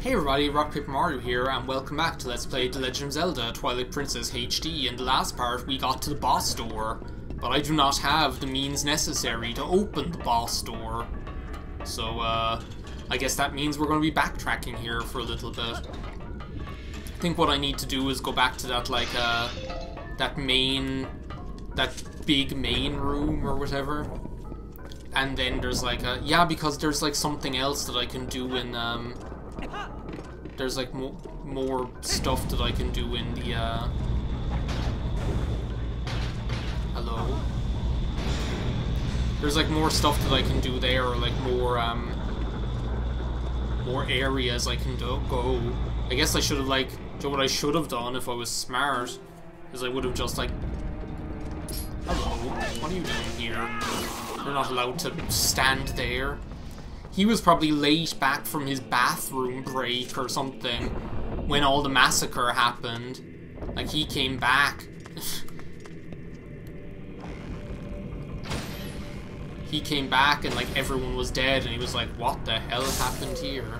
Hey everybody, RockPaperMario here, and welcome back to Let's Play The Legend of Zelda Twilight Princess HD. In the last part, we got to the boss door, but I do not have the means necessary to open the boss door. So, I guess that means we're going to be backtracking here for a little bit. I think what I need to do is go back to that, like, that big main room or whatever. And then there's like yeah, because there's like something else that I can do in, there's like more stuff that I can do in the, hello? There's like more stuff that I can do there, or like more areas I can go. I guess I should have, like, what I should have done if I was smart is I would have just, like, hello, what are you doing here? You're not allowed to stand there. He was probably late back from his bathroom break or something when all the massacre happened. Like, he came back. He came back and, like, everyone was dead, and he was like, what the hell happened here?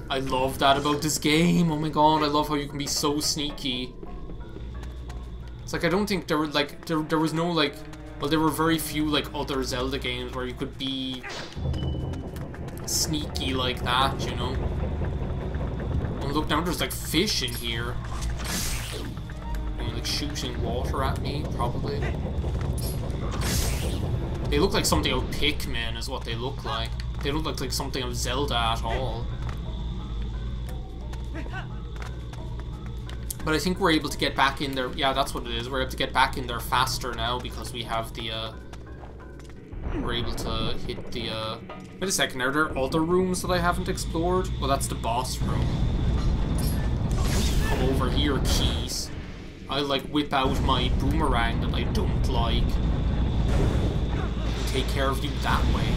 I love that about this game. Oh my god, I love how you can be so sneaky. It's like, I don't think there were, like, there was no, like, well, there were very few, like, other Zelda games where you could be sneaky like that, you know? Oh, look, now there's, like, fish in here. Are you, like, shooting water at me? Probably. They look like something out of Pikmin, is what they look like. They don't look like something out of Zelda at all. But I think we're able to get back in there. Yeah, that's what it is. We're able to get back in there faster now because we have the, we're able to hit the, wait a second, are there other rooms that I haven't explored? Well, that's the boss room. Come over here, keys. I, like, whip out my boomerang that I don't like. And take care of you that way.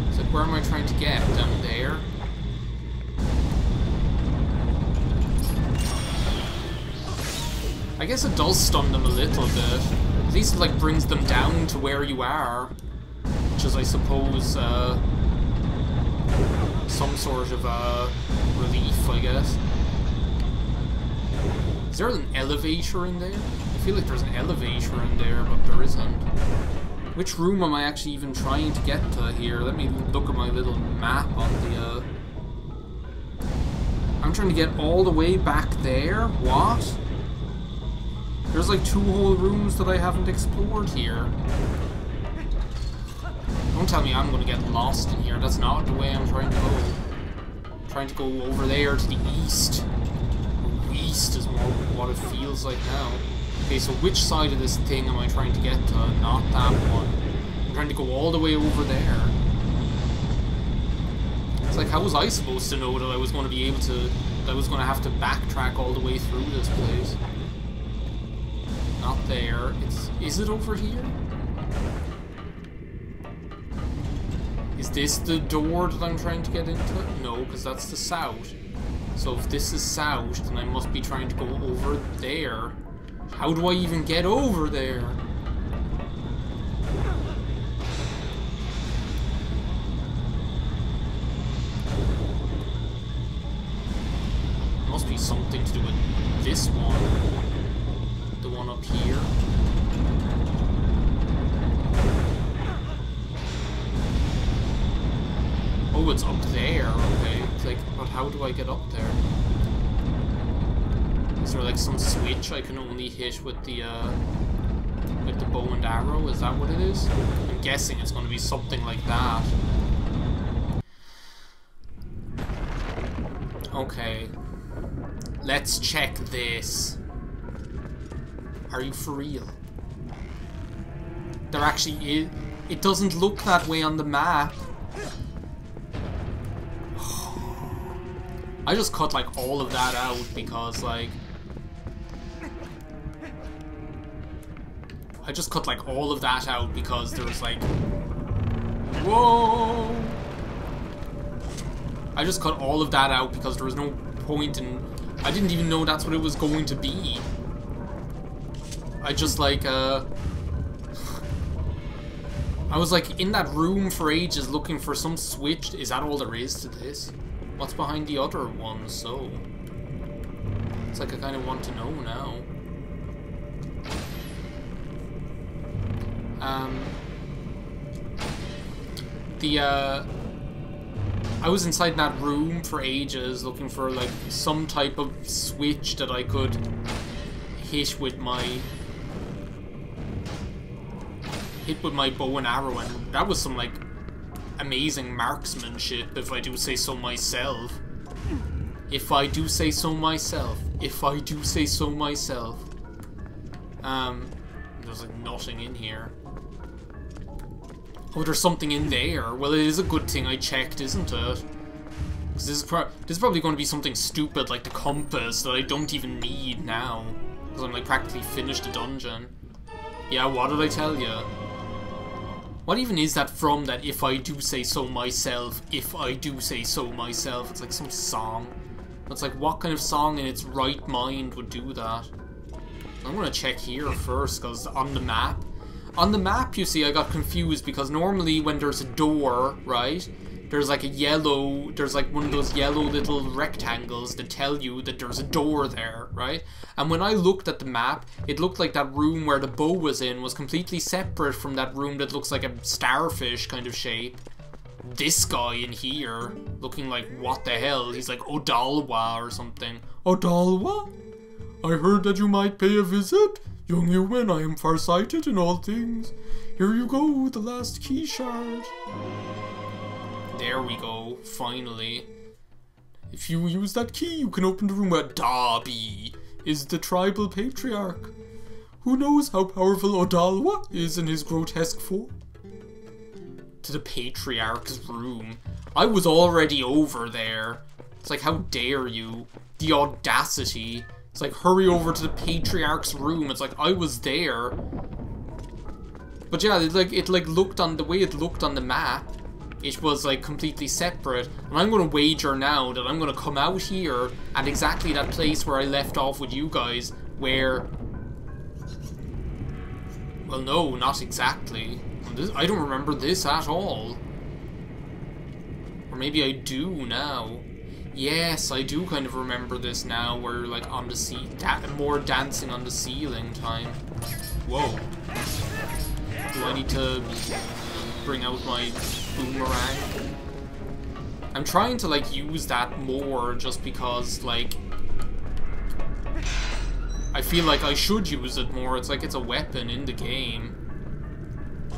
It's like, where am I trying to get? Down there? I guess it does stun them a little bit. At least it, like, brings them down to where you are. Which is, I suppose, some sort of, relief, I guess. Is there an elevator in there? I feel like there's an elevator in there, but there isn't. Which room am I actually even trying to get to here? Let me look at my little map on the, I'm trying to get all the way back there? What? There's like 2 whole rooms that I haven't explored here. Don't tell me I'm gonna get lost in here. That's not the way I'm trying to go. I'm trying to go over there to the east. East is more what it feels like now. Okay, so which side of this thing am I trying to get to? Not that one. I'm trying to go all the way over there. It's like, how was I supposed to know that I was going to be able to... that I was going to have to backtrack all the way through this place? Not there. Is it over here? Is this the door that I'm trying to get into? No, because that's the south. So if this is south, then I must be trying to go over there. How do I even get over there? Must be something to do with this one. The one up here. Oh, it's up there. Okay. It's like, but how do I get up there? Is there like some switch I can only hit with the bow and arrow? Is that what it is? I'm guessing it's going to be something like that. Okay. Let's check this. Are you for real? There actually is... It doesn't look that way on the map. I just cut, like, all of that out because, like... I just cut, like, all of that out because there was, like... Whoa! I just cut all of that out because there was no point in... I didn't even know that's what it was going to be. I just, like, I was like in that room for ages looking for some switch. Is that all there is to this? What's behind the other one? So it's like I kind of want to know now. I was inside that room for ages looking for like some type of switch that I could hit with my bow and arrow, and that was some like amazing marksmanship, if I do say so myself. If I do say so myself. If I do say so myself. There's like nothing in here. Oh, there's something in there. Well, it is a good thing I checked, isn't it? Because this is probably going to be something stupid like the compass that I don't even need now. Because I'm like practically finished the dungeon. Yeah, what did I tell you? What even is that from, that if I do say so myself, if I do say so myself? It's like some song. It's like, what kind of song in its right mind would do that? I'm gonna check here first, because on the map, you see, I got confused, because normally when there's a door, right, there's like there's like one of those yellow little rectangles that tell you that there's a door there, right? And when I looked at the map, it looked like that room where the bow was in was completely separate from that room that looks like a starfish kind of shape. This guy in here, looking like, what the hell? He's like Odalwa or something. Odalwa? I heard that you might pay a visit. Young human, I am farsighted in all things. Here you go, the last key shard. There we go, finally. If you use that key, you can open the room where Darby is the tribal patriarch. Who knows how powerful Odalwa is in his grotesque form? To the patriarch's room. I was already over there. It's like, how dare you? The audacity. It's like, hurry over to the patriarch's room. It's like, I was there. But yeah, it looked on the way it looked on the map. It was like completely separate. And I'm gonna wager now that I'm gonna come out here at exactly that place where I left off with you guys, where... Well, no, not exactly. I don't remember this at all. Or maybe I do now. Yes, I do kind of remember this now, where like on the more dancing on the ceiling time. Whoa. Do I need to bring out my boomerang? I'm trying to like use that more just because like I feel like I should use it more. It's like it's a weapon in the game.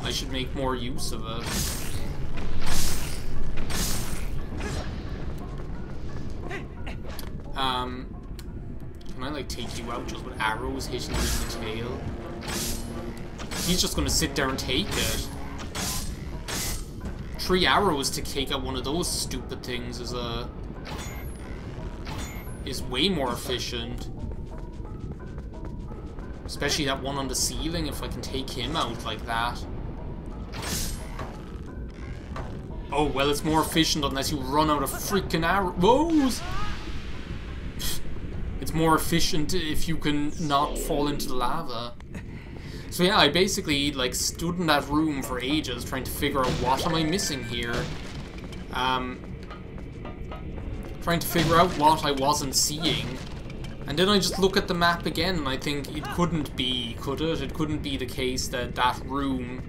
I should make more use of it. Can I like take you out just with arrows hitting you in the tail? He's just gonna sit there and take it. 3 arrows to take out one of those stupid things is way more efficient. Especially that one on the ceiling, if I can take him out like that. Oh, well, it's more efficient unless you run out of freaking arrows. It's more efficient if you can not fall into the lava. So yeah, I basically like stood in that room for ages trying to figure out what am I missing here. Trying to figure out what I wasn't seeing. And then I just look at the map again and I think it couldn't be, could it? It couldn't be the case that that room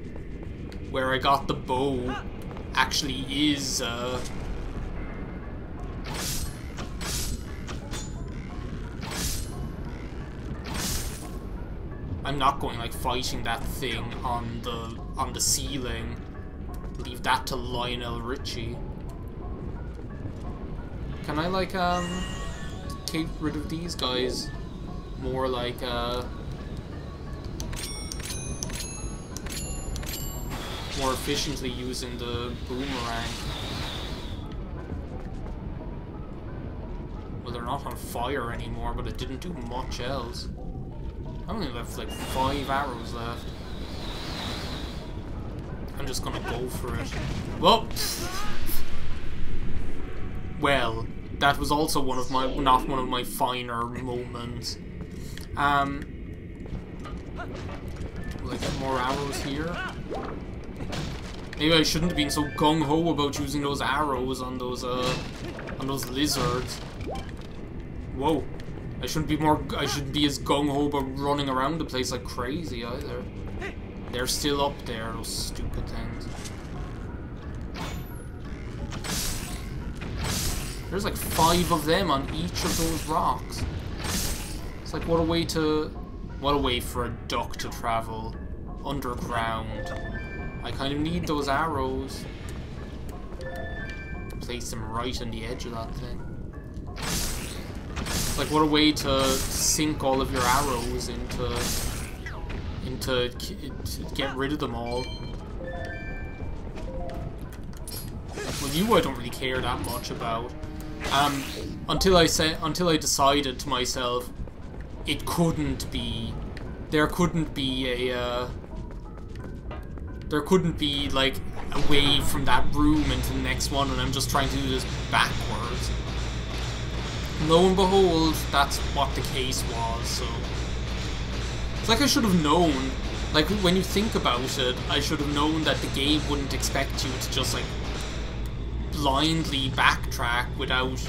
where I got the bow actually is, I'm not going like fighting that thing on the ceiling. Leave that to Lionel Richie. Can I like get rid of these guys more like more efficiently using the boomerang? Well, they're not on fire anymore, but it didn't do much else. I only left like 5 arrows left. I'm just gonna go for it. Whoa! Well, that was also one of my, not one of my finer moments. Will I get more arrows here? Maybe I shouldn't have been so gung-ho about using those arrows on those lizards. Whoa. I shouldn't be as gung-ho about running around the place like crazy either. They're still up there, those stupid things. There's like 5 of them on each of those rocks. It's like, what a way for a duck to travel underground. I kind of need those arrows. Place them right on the edge of that thing. It's like, what a way to sink all of your arrows into get rid of them all. Well, you I don't really care that much about. Until I decided to myself, it couldn't be. There couldn't be like a way from that room into the next one, and I'm just trying to do this backwards. Lo and behold, that's what the case was. So it's like I should have known. Like, when you think about it, I should have known that the game wouldn't expect you to just like blindly backtrack without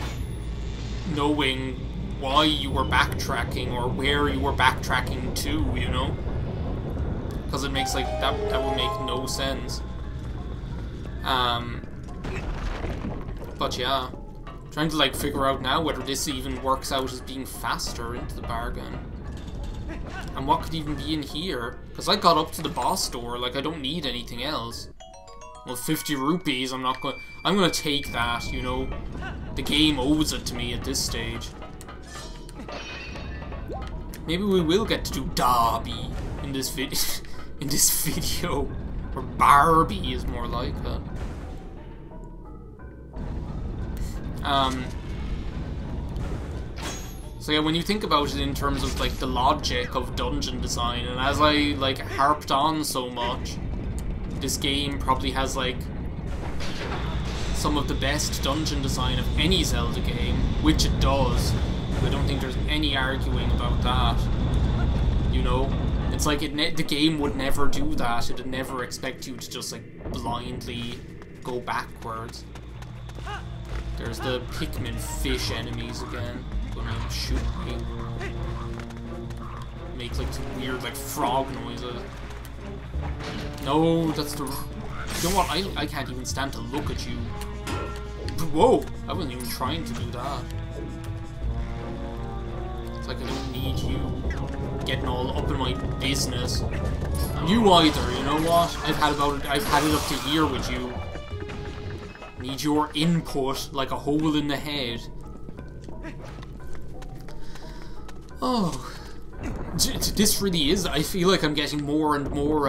knowing why you were backtracking or where you were backtracking to, you know? Because it makes like that would make no sense. But yeah, trying to like figure out now whether this even works out as being faster into the bargain. And what could even be in here? Because I got up to the boss door, like I don't need anything else. Well, 50 rupees, I'm gonna take that, you know. The game owes it to me at this stage. Maybe we will get to do Darby in this video. Or Barbie is more like it. So yeah, when you think about it in terms of like the logic of dungeon design, and as I like harped on so much, this game probably has like some of the best dungeon design of any Zelda game, which it does. I don't think there's any arguing about that. You know, it's like the game would never do that. It would never expect you to just like blindly go backwards. There's the Pikmin fish enemies again. Gonna shoot me. Make like some weird like frog noises. No, that's the. You know what? I can't even stand to look at you. Whoa! I wasn't even trying to do that. It's like I don't need you getting all up in my business. You either. You know what? I've had it up to here with you. Need your input like a hole in the head. Oh, this really is. I feel like I'm getting more and more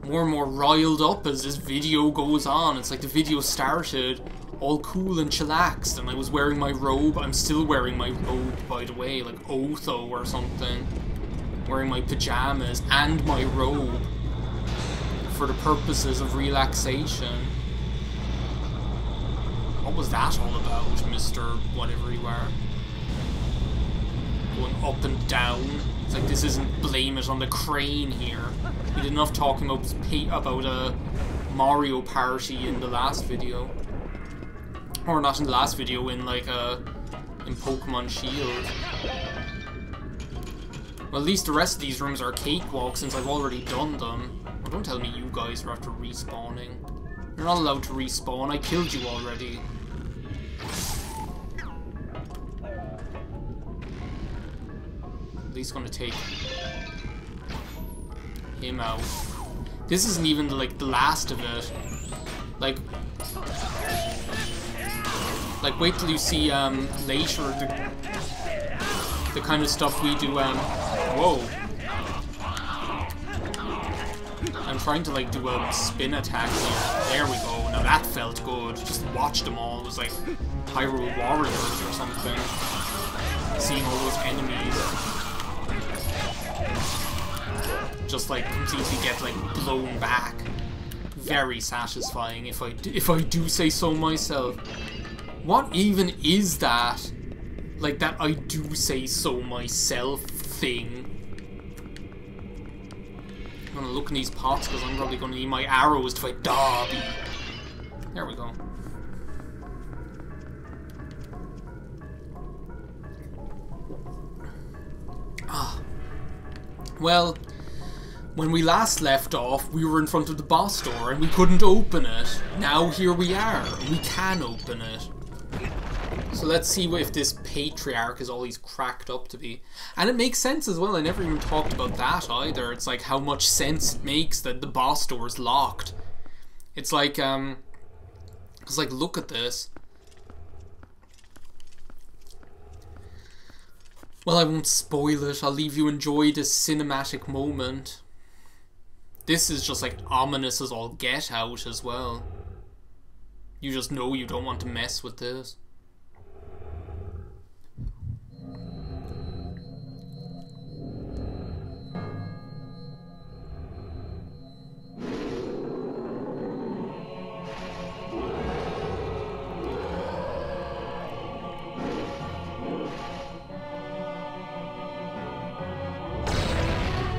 riled up as this video goes on. It's like the video started all cool and chillaxed, and I was wearing my robe. I'm still wearing my robe, by the way, like Otho or something. Wearing my pajamas and my robe for the purposes of relaxation. What was that all about, Mr. Whatever you are? Going up and down. It's like this isn't blame it on the crane here. We did enough talking about Mario Party in the last video. Or not in the last video, in like in Pokemon Shield. Well, at least the rest of these rooms are cakewalks since I've already done them. Well, don't tell me you guys are after respawning. You're not allowed to respawn, I killed you already. At least gonna take him out. This isn't even like the last of it. Like wait till you see later the kind of stuff we do. Whoa! I'm trying to like do a spin attack here. There we go. Now that felt good. Just watch them all. It was like Hyrule Warriors or something. Seeing all those enemies just like completely get like blown back. Very satisfying if I do say so myself. What even is that? Like that I do say so myself thing. I'm gonna look in these pots because I'm probably gonna need my arrows to fight Dobby. There we go. Ah. Well, when we last left off, we were in front of the boss door and we couldn't open it. Now here we are, and we can open it. So let's see if this patriarch is all he's cracked up to be. And it makes sense as well. I never even talked about that either. It's like how much sense it makes that the boss door is locked. It's like, look at this. Well, I won't spoil it. I'll leave you enjoy this cinematic moment. This is just like ominous as all get out as well. You just know you don't want to mess with this.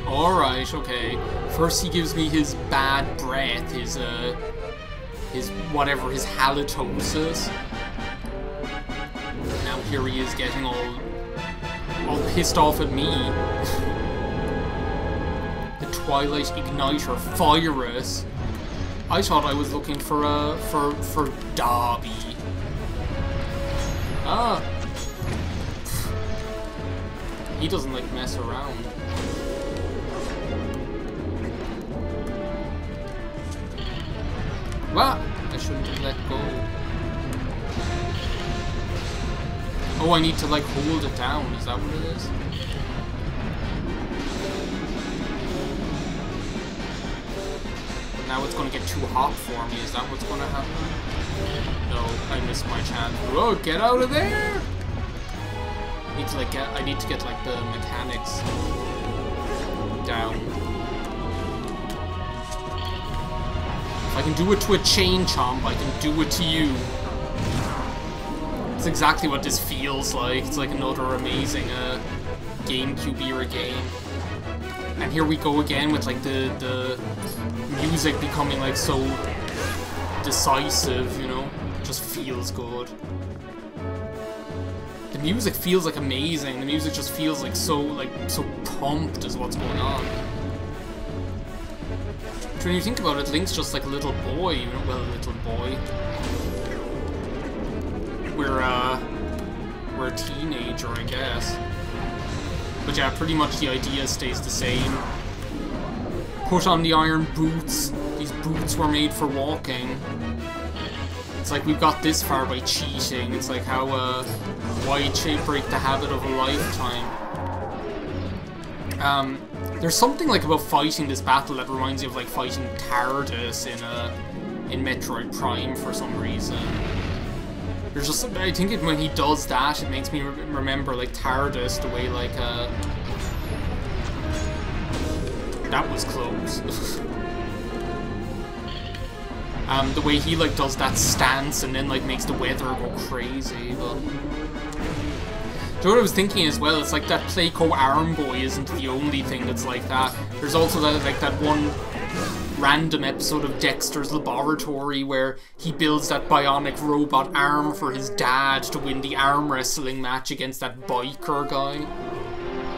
Alright, okay. First he gives me his bad breath, his whatever, his halitosis. Now here he is getting all pissed off at me. The Twilight Igniter Virus. I thought I was looking for Dobby. Ah. He doesn't like mess around. What? I shouldn't have let go. Oh, I need to like hold it down. Is that what it is? Now it's gonna get too hot for me. Is that what's gonna happen? No, I missed my chance. Whoa, get out of there! I need to get like the mechanics down. If I can do it to a chain chomp, I can do it to you. It's exactly what this feels like. It's like another amazing GameCube era game. And here we go again with like the music becoming like so decisive, you know? It just feels good. The music feels like amazing. The music just feels like so pumped is what's going on. When you think about it, Link's just like a little boy, you know? Well, a little boy. We're a teenager, I guess. But yeah, pretty much the idea stays the same. Put on the iron boots. These boots were made for walking. It's like we've got this far by cheating. It's like how white shape break the habit of a lifetime. There's something like about fighting this battle that reminds you of like fighting Darbus in Metroid Prime for some reason. There's just something, I think when he does that, it makes me remember like Darbus, the way like that was close. The way he like does that stance and then like makes the weather go crazy, but. So what I was thinking as well, it's like that Playco Arm Boy isn't the only thing that's like that. There's also that one random episode of Dexter's Laboratory where he builds that bionic robot arm for his dad to win the arm wrestling match against that biker guy.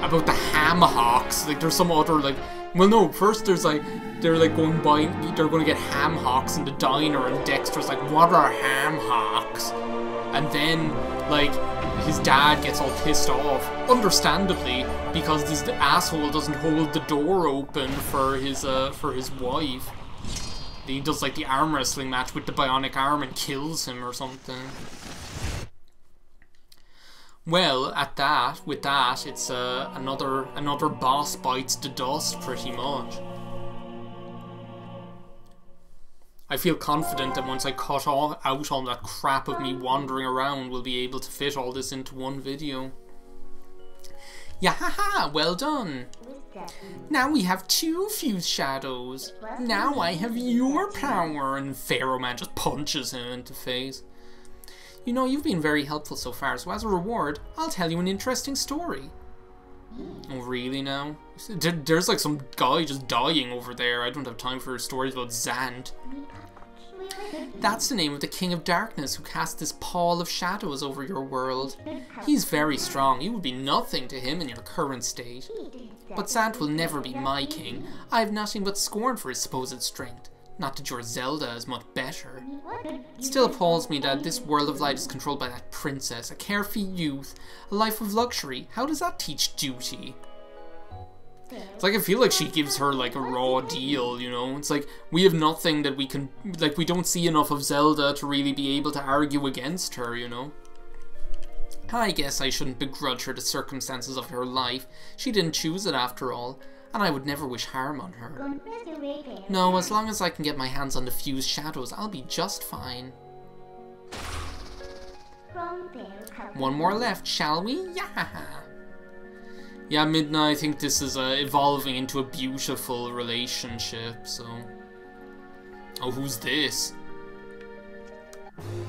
About the ham hocks, like there's some other like, well no, first there's like, they're like going by, they're going to get ham hocks in the diner and Dexter's like, what are ham hocks? And then like, his dad gets all pissed off, understandably, because this asshole doesn't hold the door open for his wife. He does like the arm wrestling match with the bionic arm and kills him or something. Well, with that, it's another boss bites the dust pretty much. I feel confident that once I cut out all that crap of me wandering around, we'll be able to fit all this into one video. Yahaha, well done. Now we have 2 fuse shadows. Now I have your power. And Pharaoh Man just punches him into the face. You know, you've been very helpful so far, so as a reward, I'll tell you an interesting story. Oh, really now? There's like some guy just dying over there. I don't have time for stories about Zant. That's the name of the King of Darkness who cast this pall of shadows over your world. He's very strong. You would be nothing to him in your current state. But Zant will never be my king. I have nothing but scorn for his supposed strength. Not that your Zelda is much better. It still appalls me that this world of light is controlled by that princess, a carefree youth, a life of luxury. How does that teach duty? It's like I feel like she gives her like a raw deal, you know? It's like we have nothing that we can, like we don't see enough of Zelda to really be able to argue against her, you know? I guess I shouldn't begrudge her the circumstances of her life. She didn't choose it after all. And I would never wish harm on her. No, as long as I can get my hands on the fused shadows, I'll be just fine. One more left, shall we? Yeah! Yeah, Midna, I think this is evolving into a beautiful relationship, so... Oh, who's this?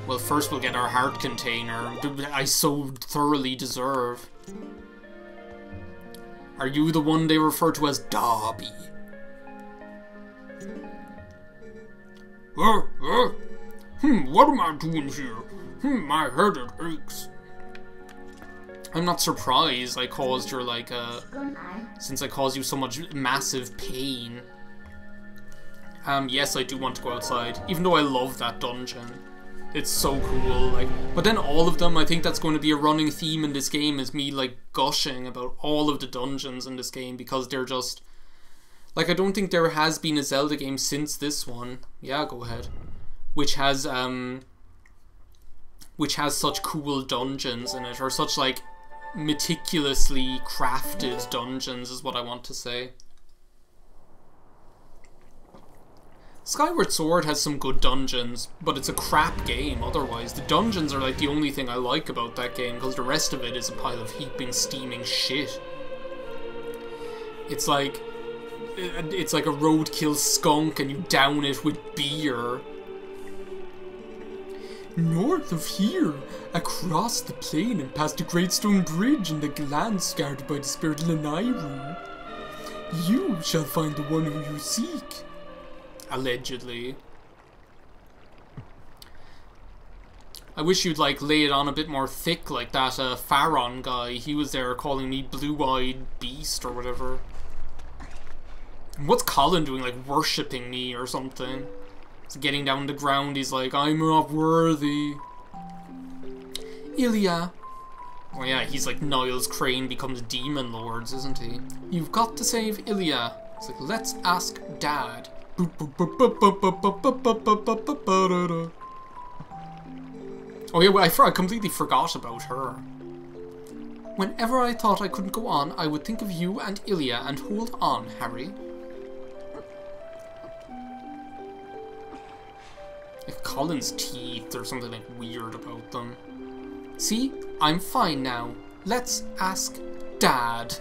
Well, first we'll get our heart container. I so thoroughly deserve. Are you the one they refer to as Darby? What am I doing here? My head, it aches. I'm not surprised I caused your, like, since I caused you so much massive pain. Yes, I do want to go outside, even though I love that dungeon. It's so cool, like, but then all of them, I think that's going to be a running theme in this game, is me, like, gushing about all of the dungeons in this game, because they're just, like, I don't think there has been a Zelda game since this one, yeah, go ahead, which has such cool dungeons in it, or such, like, meticulously crafted dungeons, is what I want to say. Skyward Sword has some good dungeons, but it's a crap game otherwise. The dungeons are like the only thing I like about that game, because the rest of it is a pile of heaping, steaming shit. It's like a roadkill skunk and you down it with beer. North of here, across the plain and past the Great Stone Bridge and the lands guarded by the spirit Lanairu, you shall find the one who you seek. Allegedly. I wish you'd like lay it on a bit more thick like that Pharaon guy. He was there calling me blue-eyed beast or whatever. And what's Colin doing, like worshipping me or something? He's getting down the ground, he's like, I'm not worthy. Ilya. Oh yeah, he's like Niles Crane becomes Demon Lords, isn't he? You've got to save Ilya. It's like, let's ask Dad. Oh yeah, well, I completely forgot about her. Whenever I thought I couldn't go on, I would think of you and Ilya and hold on, Harry. Like Colin's teeth or something like weird about them. See? I'm fine now. Let's ask Dad.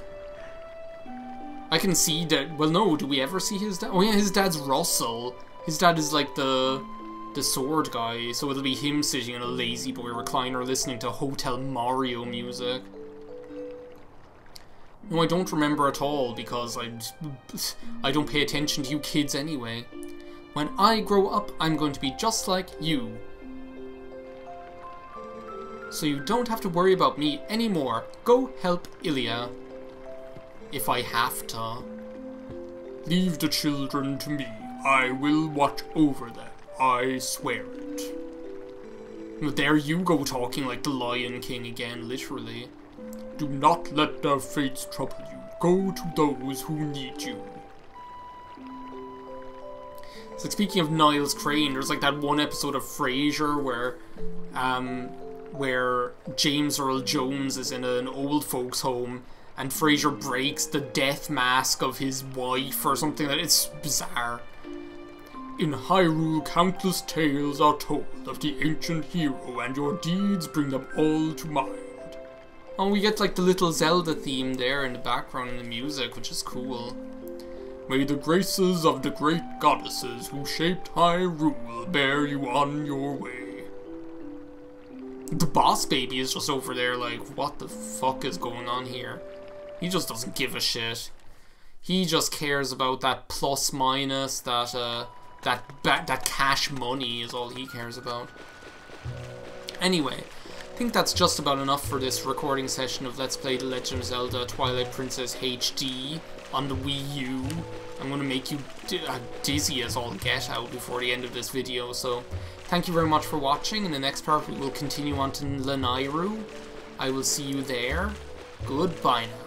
I can see that. Well, no, do we ever see his dad? Oh yeah, his dad's Russell. His dad is like the sword guy, so it'll be him sitting in a lazy boy recliner listening to Hotel Mario music. No, I don't remember at all, because I don't pay attention to you kids anyway. When I grow up, I'm going to be just like you. So you don't have to worry about me anymore. Go help Ilya. If I have to. Leave the children to me. I will watch over them. I swear it. There you go talking like the Lion King again, literally. Do not let their fates trouble you. Go to those who need you. It's like, speaking of Niles Crane, there's like that one episode of Frasier where James Earl Jones is in an old folks home and Frasier breaks the death mask of his wife or something. It's bizarre. In Hyrule, countless tales are told of the ancient hero, and your deeds bring them all to mind. Oh, we get like the little Zelda theme there in the background in the music, which is cool. May the graces of the great goddesses who shaped Hyrule bear you on your way. The boss baby is just over there like, what the fuck is going on here? He just doesn't give a shit. He just cares about that plus minus, that cash money is all he cares about. Anyway, I think that's just about enough for this recording session of Let's Play The Legend of Zelda Twilight Princess HD on the Wii U. I'm going to make you dizzy as all get out before the end of this video, so thank you very much for watching. In the next part we will continue on to Lanairu. I will see you there. Goodbye now.